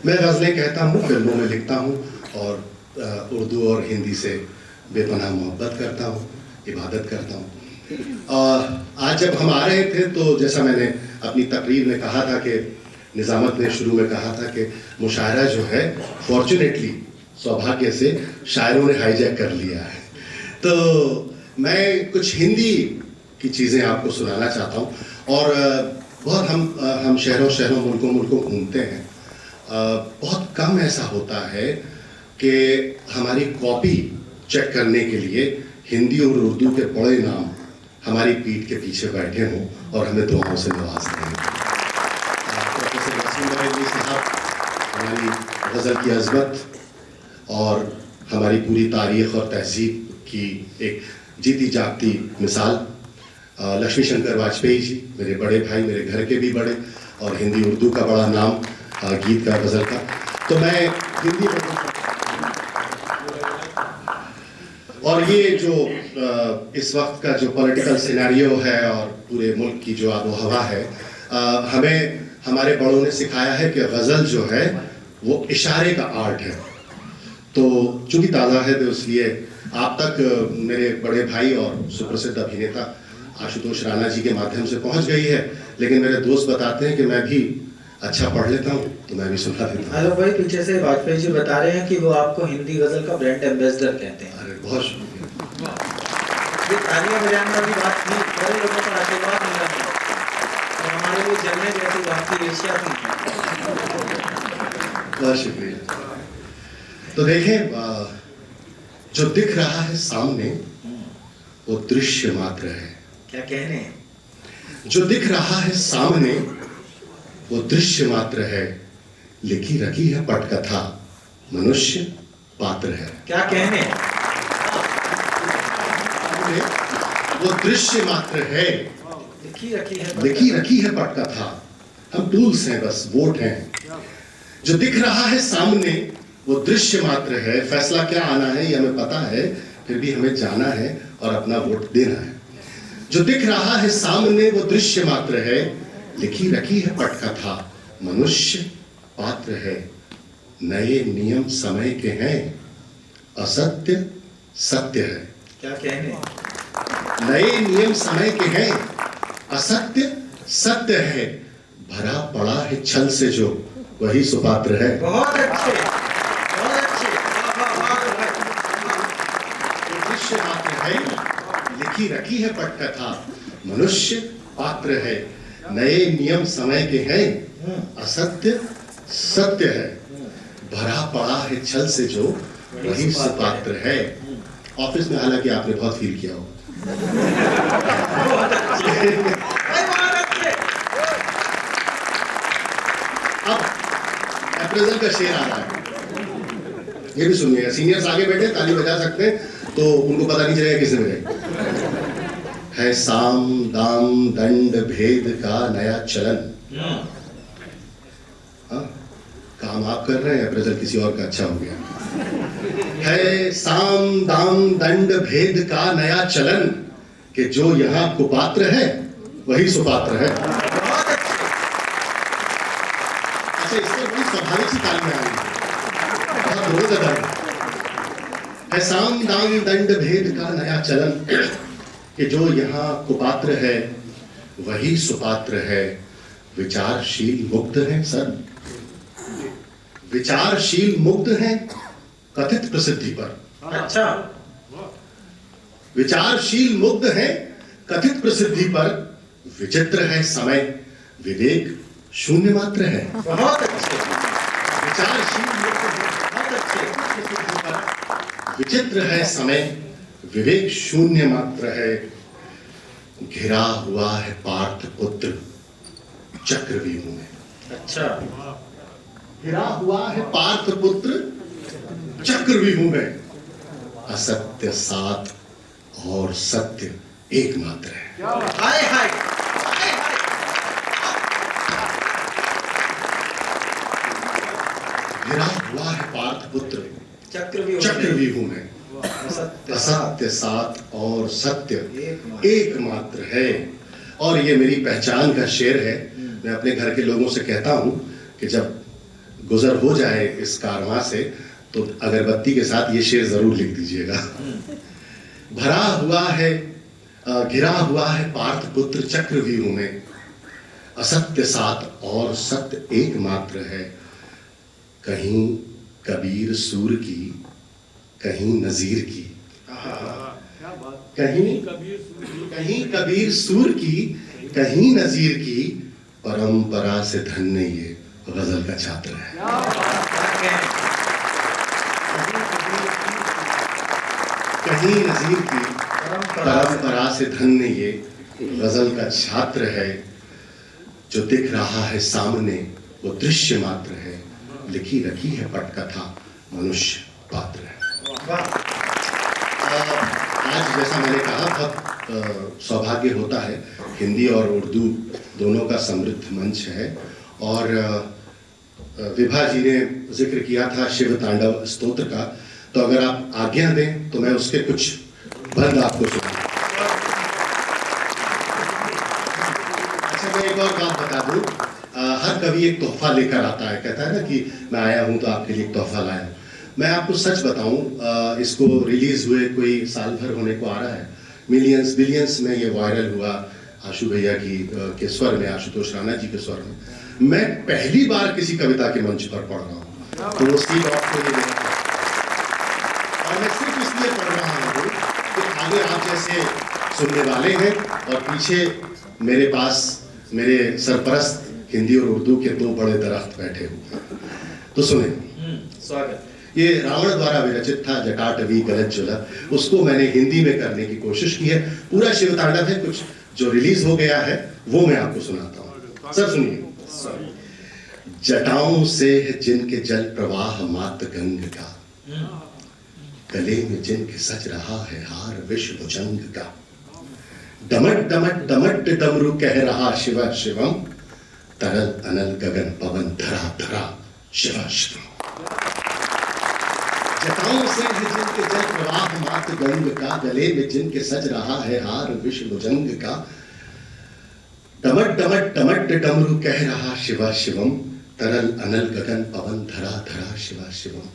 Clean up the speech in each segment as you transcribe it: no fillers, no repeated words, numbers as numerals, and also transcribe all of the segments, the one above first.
मैं गज़लें कहता हूँ, फिल्मों में लिखता हूँ और उर्दू और हिंदी से बेपनाह मोहब्बत करता हूँ, इबादत करता हूँ। आज जब हम आ रहे थे तो जैसा मैंने अपनी तकरीर में कहा था कि निज़ामत ने शुरू में कहा था कि मुशायरा जो है फॉर्चुनेटली, सौभाग्य से शायरों ने हाईजैक कर लिया है। तो मैं कुछ हिंदी की चीज़ें आपको सुनाना चाहता हूँ। और बहुत हम शहरों मुल्कों घूमते हैं। बहुत कम ऐसा होता है कि हमारी कॉपी चेक करने के लिए हिंदी और उर्दू के बड़े नाम हमारी पीठ के पीछे बैठे हों और हमें दुआओं से नवाज रहे हैं। प्रोफेसर वसीम बरेलवी साहब हमारी गज़ल की अज़मत और हमारी पूरी तारीख़ और तहज़ीब की एक जीती जागती मिसाल। लक्ष्मी शंकर वाजपेयी जी मेरे बड़े भाई, मेरे घर के भी बड़े, और हिंदी उर्दू का बड़ा नाम गीत का, गज़ल का। तो मैं हिंदी में, और ये जो इस वक्त का जो पॉलिटिकल सिनेरियो है और पूरे मुल्क की जो आबो हवा है, हमें हमारे बड़ों ने सिखाया है कि गज़ल जो है वो इशारे का आर्ट है। तो चूँकि ताज़ा है तो इसलिए आप तक मेरे बड़े भाई और सुप्रसिद्ध अभिनेता आशुतोष राणा जी के माध्यम से पहुंच गई है, लेकिन मेरे दोस्त बताते हैं कि मैं भी अच्छा पढ़ लेता हूं तो मैं भी सुना देता हूं। हेलो भाई, पीछे से वाजपेयी जी बता रहे हैं कि वो आपको हिंदी गजल का ब्रांड एम्बेसडर कहते हैं। अरे बहुत शुक्रिया। ये तालियां बजाने वाली बात थी, बड़े लोगों का आशीर्वाद मिला है और हमारे लिए जन्नत जैसी बात की एशिया थी। बहुत शुक्रिया। तो देखें, जो दिख रहा है सामने वो दृश्य मात्र है। क्या कहने? जो दिख रहा है सामने वो दृश्य मात्र है, लिखी रखी है पटकथा, मनुष्य पात्र है। क्या कहने? वो दृश्य मात्र है, लिखी रखी है पटकथा। हम टूल्स हैं, बस वोट हैं। जो दिख रहा है सामने वो दृश्य मात्र है, फैसला क्या आना है ये हमें पता है, फिर भी हमें जाना है और अपना वोट देना है। जो दिख रहा है सामने वो दृश्य मात्र है, लिखी रखी है पटकथा, मनुष्य पात्र है। नए नियम समय के हैं, असत्य सत्य है। क्या कहने? नए नियम समय के हैं, असत्य सत्य है। भरा पड़ा है छल से जो, वही सुपात्र है। बहुत अच्छे, बहुत अच्छे। दृश्य मात्र है, लिखी रखी है पटकथा, मनुष्य पात्र है। नए नियम समय के हैं, असत्य सत्य है। भरा पड़ा है छल से जो, वही सुपात्र है। ऑफिस में हालांकि आपने बहुत फील किया हो। अब अप्रेजल का शेर आ रहा है, ये भी सुनिएगा। सीनियर्स आगे बैठे, ताली बजा सकते हैं तो उनको पता नहीं चलेगा किसने बजाई। है साम दाम दंड भेद का नया चलन। हाँ, काम आप कर रहे हैं, अप्रेजल किसी और का अच्छा हो गया। है साम दाम दंड भेद का नया चलन, कि जो यहाँ कुपात्र है वही सुपात्र है। अच्छा, इससे बड़ी स्वाभाविक सी ताली आ रही है। साम दाम दंड भेद का नया चलन, कि जो यहाँ कुपात्र है वही सुपात्र है। विचारशील मुक्त हैं सर, विचारशील मुक्त हैं कथित प्रसिद्धि पर। अच्छा, विचारशील मुक्त हैं कथित प्रसिद्धि पर। विचित्र है समय, विवेक शून्य मात्र है। बहुत अच्छे। विचारशील मुक्त हैं, बहुत अच्छे, प्रसिद्धि पर। विचित्र है समय, विवेक शून्य मात्र है। घिरा हुआ है पार्थ पुत्र चक्रव्यूह में। अच्छा, घिरा हुआ है पार्थ पुत्र चक्रव्यूह में। असत्य सात और सत्य एक मात्र है। हाय हाय। घिरा हुआ है पार्थ पुत्र चक्रव्यूह में। असत्य सात और सत्य एक मात्र है। और ये मेरी पहचान का शेर है। मैं अपने घर के लोगों से कहता हूँ कि जब गुजर हो जाए इस कारवां से तो अगरबत्ती के साथ ये शेर जरूर लिख दीजिएगा। भरा हुआ है घिरा हुआ है पार्थ पुत्र चक्रव्यूह में, असत्य सात और सत्य एक मात्र है। कहीं कबीर सूर की, कहीं नजीर की, कहीं कबीर सूर की, कहीं नजीर की, परंपरा से धन्य ये गजल का छात्र है। कहीं नजीर की, परंपरा से धन्य ये गजल का छात्र है। जो दिख रहा है सामने वो दृश्य मात्र है, लिखी रखी है पटकथा मनुष्य पात्र है। आज जैसा मैंने कहा बहुत सौभाग्य होता है, हिंदी और उर्दू दोनों का समृद्ध मंच है। और विभा जी ने जिक्र किया था शिव तांडव स्तोत्र का, तो अगर आप आज्ञा दें तो मैं उसके कुछ बंद आपको सुनाऊं। अच्छा, मैं एक और बात बता दूं, हर कवि एक तोहफा लेकर आता है, कहता है ना कि मैं आया हूं तो आपके लिए एक तोहफा लाया हूं। मैं आपको सच बताऊं, इसको रिलीज हुए कोई साल भर होने को आ रहा है, मिलियंस बिलियंस में ये वायरल हुआ आशु भैया की के स्वर में, आशुतोष राणा जी के स्वर में। मैं पहली बार किसी कविता के मंच पर पढ़ रहा हूँ, तो वो सी डॉट को ये देखा और मैं सिर्फ इसलिए पढ़ रहा हूँ कि आगे आप जैसे सुनने वाले हैं और पीछे मेरे पास मेरे सरपरस्त हिंदी और उर्दू के दो बड़े दरख्त बैठे हुए हैं। तो सुने, स्वागत। ये रावण द्वारा विरचित था जटाटवी गलत जुलत, उसको मैंने हिंदी में करने की कोशिश की है। पूरा शिव तांडव है, कुछ जो रिलीज हो गया है वो मैं आपको सुनाता हूँ। सर सुनिए। जटाओं से है जिनके जल प्रवाह मात गंग का, गले में जिनके सज रहा है हार विश्व भुजंग का। डमट डमट डमट डमरू कह रहा शिव शिवम, तरल अनल गगन पवन धरा धरा शिव शिवम। जटाओं से है जिनके जल प्रवाह मात गंग का, गले में जिनके सज रहा है हार विश्व भुजंग का। डमट डमट डमट डमरू कह रहा शिव शिवम, तरल अनल गगन पवन धरा धरा शिव शिवम।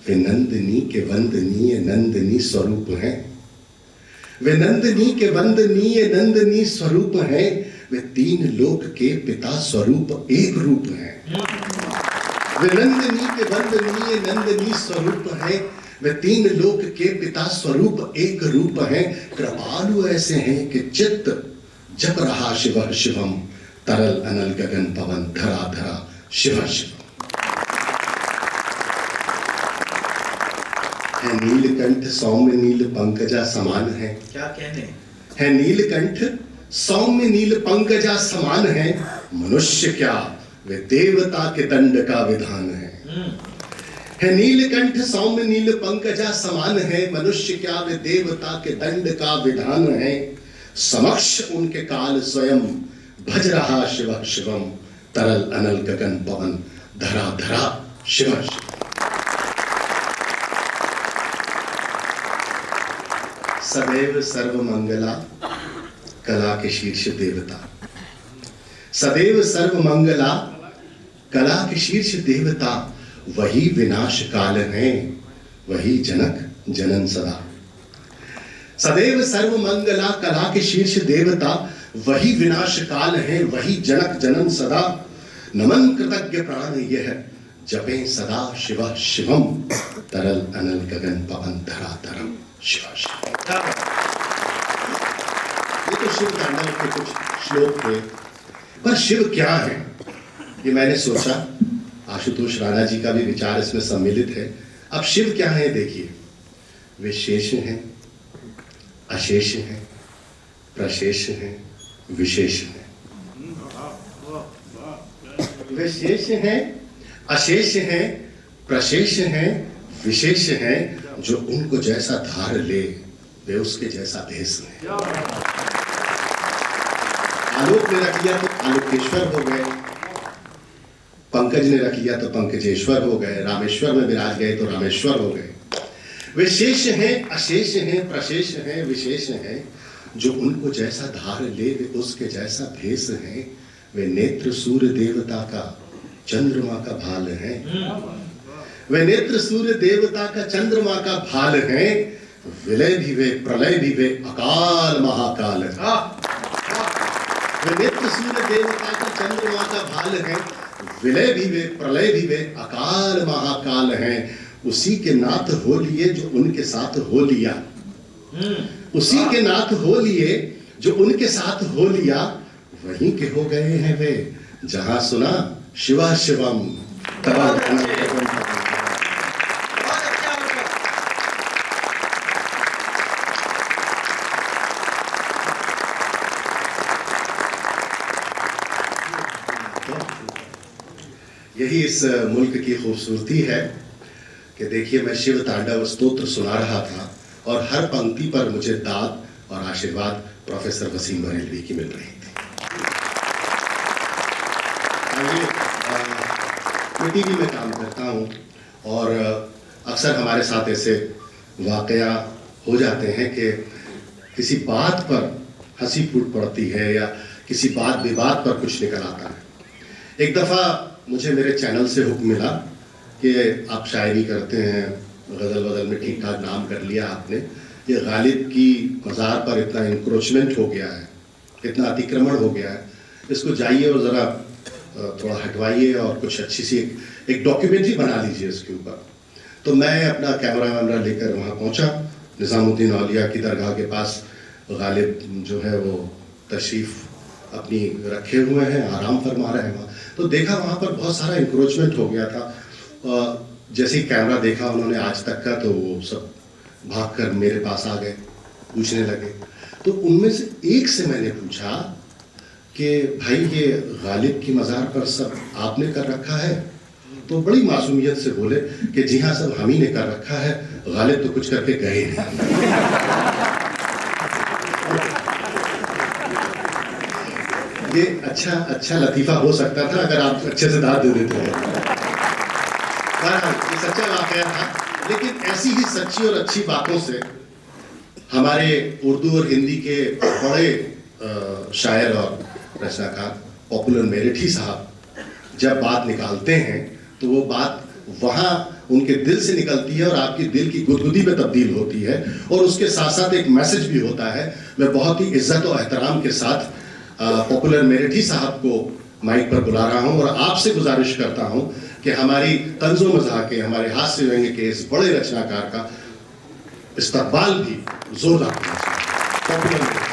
वे नंदिनी के वंदनीय नंदिनी स्वरूप हैं, वे नंदिनी के वंदनीय नंदिनी स्वरूप हैं। वे तीन लोक के पिता स्वरूप एक रूप हैं। वे नंदिनी के वंदनीय नंदिनी स्वरूप हैं, वे तीन लोक के पिता स्वरूप एक रूप हैं। कृपालु ऐसे हैं कि चित्त जप रहा शिव शिवम, तरल अनल गगन पवन धरा धरा शिव शिवम। है नीलकंठ सौम्य नील पंकजा समान है, क्या कहने है नीलकंठ सौम्य नील पंकजा समान है। मनुष्य क्या वे देवता के दंड का विधान है नीलकंठ सौम्य नील पंकजा समान है। मनुष्य क्या वे देवता के दंड का विधान है। समक्ष उनके काल स्वयं भज रहा शिव शिवम, तरल अनल गगन पवन धरा धरा शिव शिवम। सदैव सर्व मंगला कला के शीर्ष देवता, सदैव सर्व मंगला कला के शीर्ष देवता। वही विनाश काल है, वही जनक जनन सदा। सदैव सर्व मंगला कला के शीर्ष देवता, वही विनाश काल है, वही जनक जनन सदा। नमन कृतज्ञ प्राण यह जपे सदा शिव शिवम, तरल अनल गगन पवन धरा धरा शिव शिवम। ये तो शिव तांडव के कुछ श्लोक थे, पर शिव क्या है ये मैंने सोचा। आशुतोष राणा जी का भी विचार इसमें सम्मिलित है। अब शिव क्या है देखिए, वे शेष हैं, अशेष हैं, प्रशेष हैं, विशेष हैं। वे शेष हैं, अशेष हैं, प्रशेष हैं, विशेष हैं। जो उनको जैसा धार ले वे उसके जैसा भेष हैं। आलोक ने रख लिया तो आलोकेश्वर हो गए, पंकज ने रख लिया तो पंकजेश्वर हो गए, रामेश्वर में विराज गए तो रामेश्वर हो गए। वे शेष हैं, अशेष हैं, प्रशेष हैं, विशेष हैं। जो उनको जैसा धार ले वे उसके जैसा भेष हैं। वे नेत्र सूर्य देवता का चंद्रमा का भाल हैं, वे नेत्र सूर्य देवता का चंद्रमा का भाल हैं, विलय भी वे प्रलय भी वे अकाल महाकाल हैं। वे नेत्र सूर्य देवता का चंद्रमा का भाल हैं, विलय भी वे प्रलय भी वे अकाल महाकाल हैं। उसी के नाथ हो लिए जो उनके साथ हो लिया, उसी के नाथ हो लिए जो उनके साथ हो लिया, वहीं के हो गए हैं वे जहां सुना शिवा शिवम तबा यही इस मुल्क की खूबसूरती है कि देखिए मैं शिव तांडव स्तोत्र सुना रहा था और हर पंक्ति पर मुझे दाद और आशीर्वाद प्रोफेसर वसीम बरेलवी की मिल रही थी। मैं टीवी में काम करता हूँ और अक्सर हमारे साथ ऐसे वाकया हो जाते हैं कि किसी बात पर हंसी फूट पड़ती है या किसी बात विवाद पर कुछ निकल आता है। एक दफ़ा मुझे मेरे चैनल से हुक्म मिला कि आप शायरी करते हैं, गज़ल वज़ल में ठीक ठाक नाम कर लिया आपने, ये गालिब की मज़ार पर इतना इंक्रोचमेंट हो गया है, इतना अतिक्रमण हो गया है, इसको जाइए और ज़रा थोड़ा हटवाइए और कुछ अच्छी सी एक डॉक्यूमेंट्री बना लीजिए इसके ऊपर। तो मैं अपना कैमरा वैमरा लेकर वहाँ पहुँचा, निज़ामुद्दीन औलिया की दरगाह के पास गालिब जो है वो तशरीफ़ अपनी रखे हुए हैं, आराम फरमा रहे हैं वहाँ। तो देखा वहाँ पर बहुत सारा इंक्रोचमेंट हो गया था। जैसे ही कैमरा देखा उन्होंने आज तक का, तो वो सब भागकर मेरे पास आ गए, पूछने लगे। तो उनमें से एक से मैंने पूछा कि भाई ये गालिब की मज़ार पर सब आपने कर रखा है? तो बड़ी मासूमियत से बोले कि जी हाँ सब हम ही ने कर रखा है, गालिब तो कुछ करके गए नहीं। ये अच्छा लतीफ़ा हो सकता था अगर आप अच्छे से दाद दे देते हैं। ये सच्चा वाक़या था, लेकिन ऐसी ही सच्ची और अच्छी बातों से हमारे उर्दू और हिंदी के बड़े शायर और रचनाकार पॉपुलर मेरिठी साहब जब बात निकालते हैं तो वो बात वहाँ उनके दिल से निकलती है और आपकी दिल की गुदगुदी में तब्दील होती है और उसके साथ साथ एक मैसेज भी होता है। मैं बहुत ही इज्जत और एहतराम के साथ पॉपुलर मेरिठी साहब को माइक पर बुला रहा हूं और आपसे गुजारिश करता हूं कि हमारी तंज़ो मज़ाक के, हमारे हास्य व्यंग्य के इस बड़े रचनाकार का इस्तकबाल भी जोरदार होना चाहिए। पॉपुलर